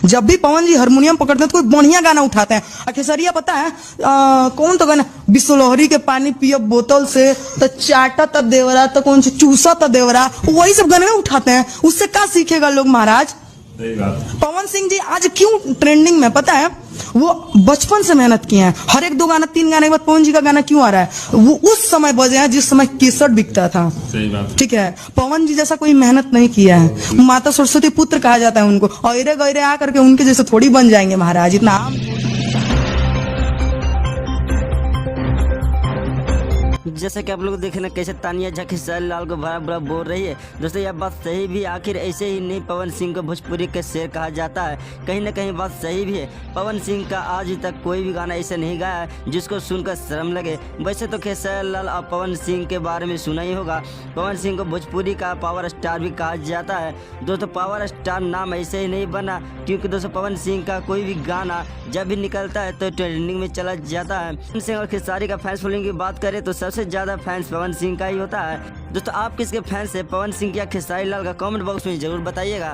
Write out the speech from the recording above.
जब भी पवन जी हारमोनियम पकड़ते हैं तो कोई बढ़िया गाना उठाते हैं। और खेसरिया पता है कौन तो गाना, बिसलहरी के पानी पियब बोतल से, तो चाटा त देवरा, तो कौन से चूसा त देवरा, वही सब गाने उठाते हैं। उससे क्या सीखेगा लोग महाराज। पवन सिंह जी आज क्यों ट्रेंडिंग में पता है, वो बचपन से मेहनत किए हैं। हर एक 2 गाना 3 गाने के बाद पवन जी का गाना क्यों आ रहा है, वो उस समय बजे हैं जिस समय केसट बिकता था। सही बात। ठीक है, पवन जी जैसा कोई मेहनत नहीं किया है। माता सरस्वती पुत्र कहा जाता है उनको, और गैरे आकर के उनके जैसे थोड़ी बन जाएंगे महाराज, इतना आम। जैसे कि आप लोग देखे ना कैसे तानिया झा खेसारी लाल को बड़ा बड़ा बोल रही है। दोस्तों यह बात सही भी, आखिर ऐसे ही नहीं पवन सिंह को भोजपुरी के शेर कहा जाता है। कहीं ना कहीं बात सही भी है। पवन सिंह का आज तक कोई भी गाना ऐसा नहीं गाया है जिसको सुनकर शर्म लगे। वैसे तो खेसारी लाल और पवन सिंह के बारे में सुना ही होगा। पवन सिंह को भोजपुरी का पावर स्टार भी कहा जाता है। दोस्तों पावर स्टार नाम ऐसे ही नहीं बना, क्योंकि दोस्तों पवन सिंह का कोई भी गाना जब भी निकलता है तो ट्रेंडिंग में चला जाता है। पवन सिंह और खेसारी का फैंस फॉलोइंग की बात करें तो सबसे ज्यादा फैंस पवन सिंह का ही होता है। दोस्तों आप किसके फैंस है, पवन सिंह या खेसारी लाल का कमेंट बॉक्स में जरूर बताइएगा।